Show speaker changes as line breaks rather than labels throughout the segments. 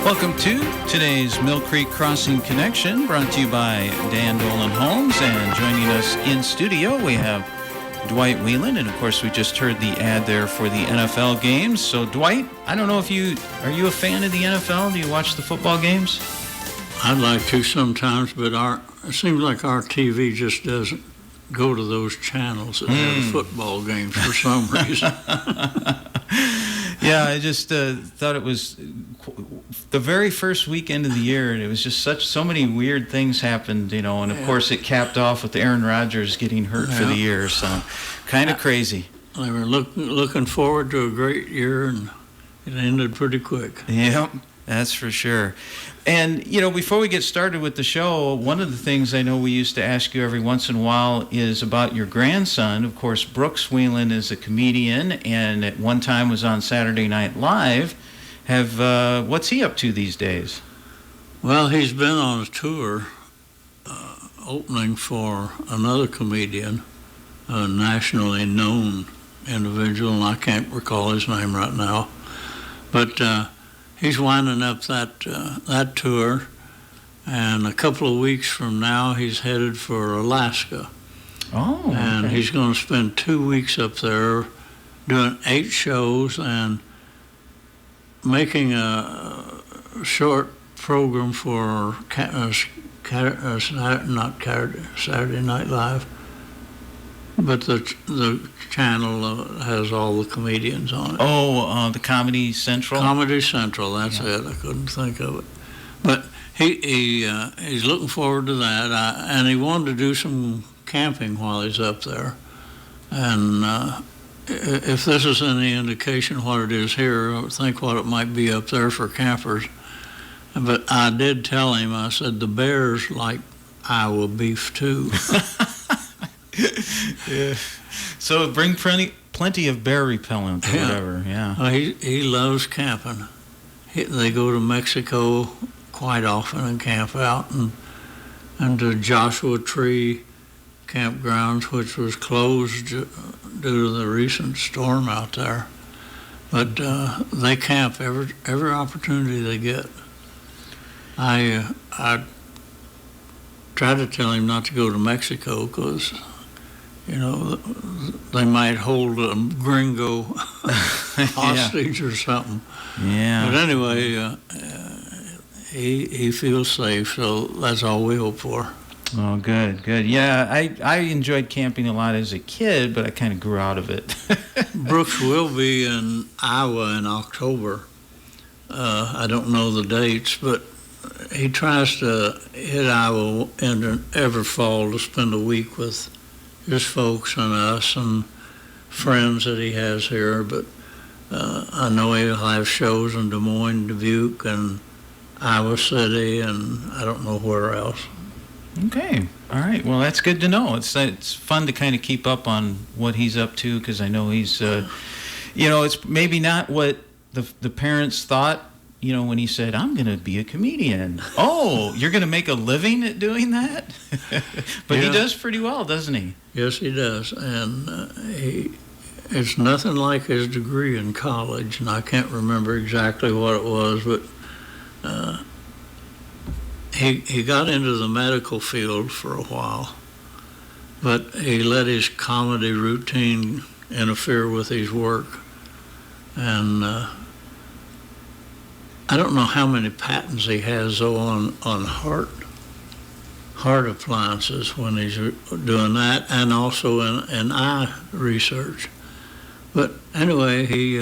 Welcome to today's Mill Creek Crossing Connection, brought to you by Dan Dolan Homes. And joining us in studio, we have Dwight Wheelan. And of course, we just heard the ad there for the NFL games. So Dwight, I don't know if are you a fan of the NFL? Do you watch the football games?
I'd like to sometimes, but it seems like our TV just doesn't go to those channels that have football games for some reason.
Yeah, I just thought it was the very first weekend of the year, and it was just so many weird things happened, and of course it capped off with Aaron Rodgers getting hurt for the year, so kind of crazy.
They were looking forward to a great year, and it ended pretty quick.
Yep, that's for sure. And, before we get started with the show, one of the things I know we used to ask you every once in a while is about your grandson. Of course, Brooks Wheelan is a comedian and at one time was on Saturday Night Live. What's he up to these days?
Well, he's been on a tour opening for another comedian, a nationally known individual, and I can't recall his name right now. But he's winding up that tour, and a couple of weeks from now, he's headed for Alaska.
Oh, okay.
And he's going to spend 2 weeks up there doing 8 shows and making a short program for Saturday Night Live, but the channel has all the comedians on it.
Oh, the Comedy Central?
Comedy Central, that's it. I couldn't think of it. But he's looking forward to that, and he wanted to do some camping while he's up there. And if this is any indication what it is here, I would think what it might be up there for campers. But I did tell him, I said, the bears like Iowa beef too.
Yeah. So bring plenty of bear repellent or whatever, yeah.
He loves camping. They go to Mexico quite often and camp out, and to Joshua Tree campgrounds, which was closed due to the recent storm out there. But they camp every opportunity they get. I try to tell him not to go to Mexico because, they might hold a gringo hostage or something.
Yeah.
But anyway, he feels safe, so that's all we hope for.
Oh, good. Yeah, I enjoyed camping a lot as a kid, but I kind of grew out of it.
Brooks will be in Iowa in October. I don't know the dates, but he tries to hit Iowa every fall to spend a week with his folks and us and friends that he has here. But I know he'll have shows in Des Moines, Dubuque, and Iowa City, and I don't know where else.
Okay. All right. Well, that's good to know. It's fun to kind of keep up on what he's up to, because I know he's, it's maybe not what the parents thought, when he said, I'm going to be a comedian. Oh, you're going to make a living at doing that? But he does pretty well, doesn't he?
Yes, he does. And it's nothing like his degree in college, and I can't remember exactly what it was, but he got into the medical field for a while, but he let his comedy routine interfere with his work. And I don't know how many patents he has, though, on heart appliances when he's doing that, and also in eye research. But anyway, he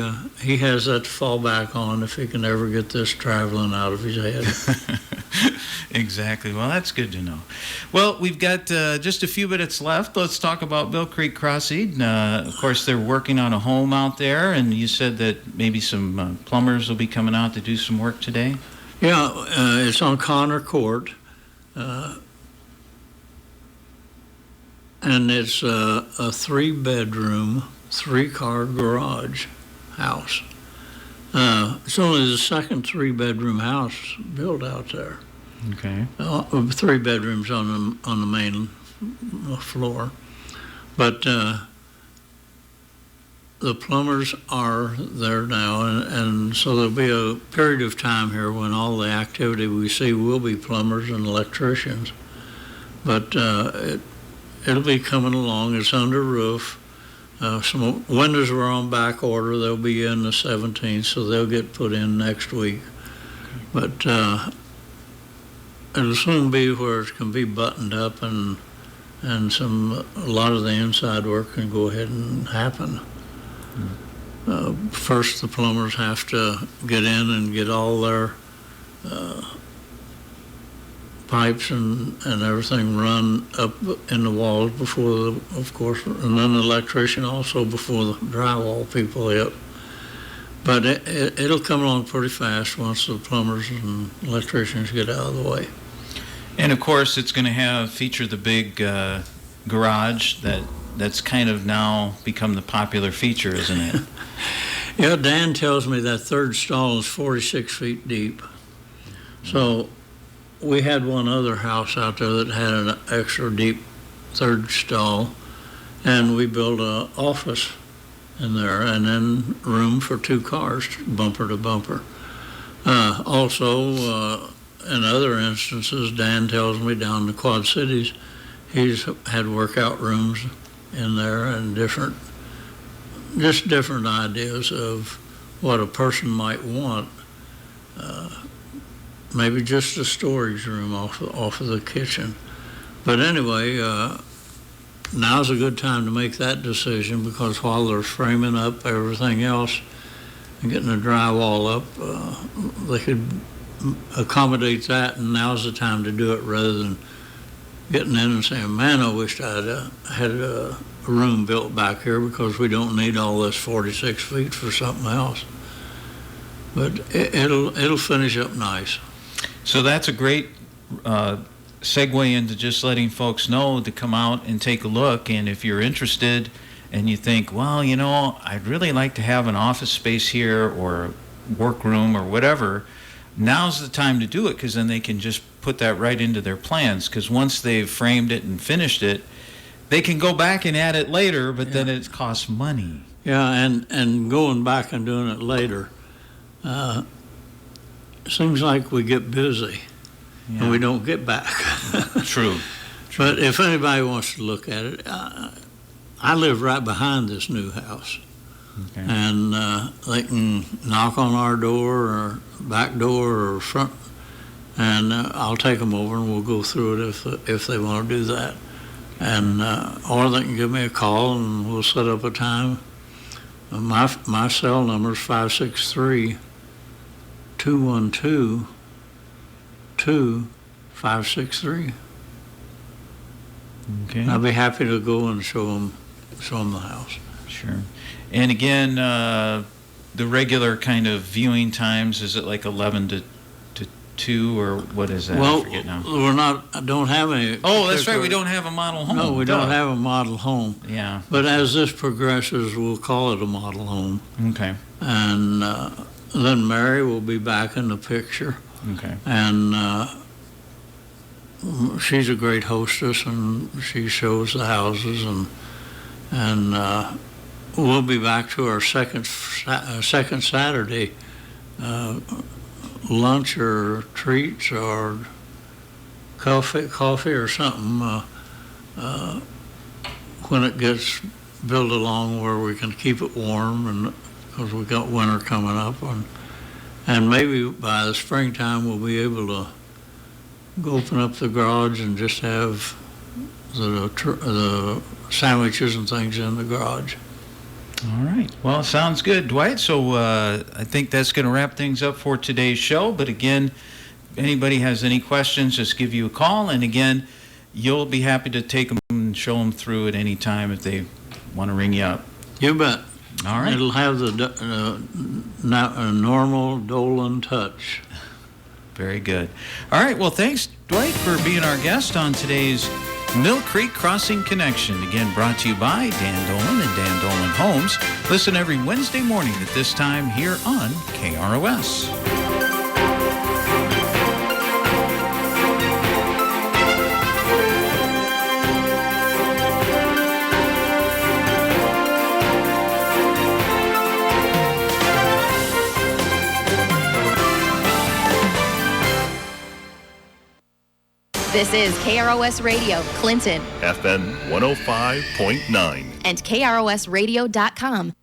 has that to fall back on if he can ever get this traveling out of his head.
Exactly. Well, that's good to know. Well, we've got just a few minutes left. Let's talk about Mill Creek Crossing. Of course, they're working on a home out there, and you said that maybe some plumbers will be coming out to do some work today?
Yeah, it's on Connor Court, and it's a 3-bedroom, 3-car garage house. It's only the second 3-bedroom house built out there.
Okay.
3 bedrooms on the main floor, but the plumbers are there now, and so there'll be a period of time here when all the activity we see will be plumbers and electricians. But it'll be coming along. It's under roof. Some windows were on back order. They'll be in the 17th, so they'll get put in next week. But it'll soon be where it can be buttoned up, and a lot of the inside work can go ahead and happen. First, the plumbers have to get in and get all their pipes and everything run up in the walls before, of course, and then the electrician also before the drywall people hit. But it'll come along pretty fast once the plumbers and electricians get out of the way.
And of course, it's going to feature the big garage that's kind of now become the popular feature, isn't it?
Yeah, Dan tells me that third stall is 46 feet deep. So we had one other house out there that had an extra deep third stall, and we built an office in there and then room for 2 cars, bumper to bumper. Also, in other instances, Dan tells me down in the Quad Cities, he's had workout rooms in there and different ideas of what a person might want. Maybe just a storage room off of the kitchen. But anyway, now's a good time to make that decision, because while they're framing up everything else and getting the drywall up, they could accommodate that, and now's the time to do it rather than getting in and saying, man, I wished I'd had a room built back here because we don't need all this 46 feet for something else. But it'll finish up nice.
So that's a great segue into just letting folks know to come out and take a look. And if you're interested and you think, well, I'd really like to have an office space here or workroom or whatever, now's the time to do it, because then they can just put that right into their plans. Because once they've framed it and finished it, they can go back and add it later, but then it costs money.
Yeah, and going back and doing it later, seems like we get busy and we don't get back.
True.
But if anybody wants to look at it, I live right behind this new house.
Okay.
And they can knock on our door or back door or front, and I'll take them over and we'll go through it if they want to do that. And or they can give me a call and we'll set up a time. My cell number is 563-212-2563.
Okay.
I'll be happy to go and show them the house.
Sure. And again, the regular kind of viewing times, is it like 11 to 2, or what is that?
Well,
I forget now.
I don't have any.
Oh, that's right. We don't have a model home.
No, we don't have a model home.
Yeah.
But as this progresses, we'll call it a model home.
Okay.
And then Mary will be back in the picture.
Okay.
And she's a great hostess, and she shows the houses, and we'll be back to our second Saturday lunch or treats or coffee or something when it gets built along where we can keep it warm, and because we got winter coming up, and maybe by the springtime we'll be able to go open up the garage and just have the sandwiches and things in the garage.
All right. Well, sounds good, Dwight. So I think that's going to wrap things up for today's show. But again, if anybody has any questions, just give you a call. And again, you'll be happy to take them and show them through at any time if they want to ring you up.
You bet.
All right.
It'll have the normal Dolan touch.
Very good. All right. Well, thanks, Dwight, for being our guest on today's Mill Creek Crossing Connection. Again, brought to you by Dan Dolan and Dan Dolan Homes. Listen every Wednesday morning at this time here on KROS.
This is KROS Radio, Clinton,
FM 105.9.
and KROSradio.com.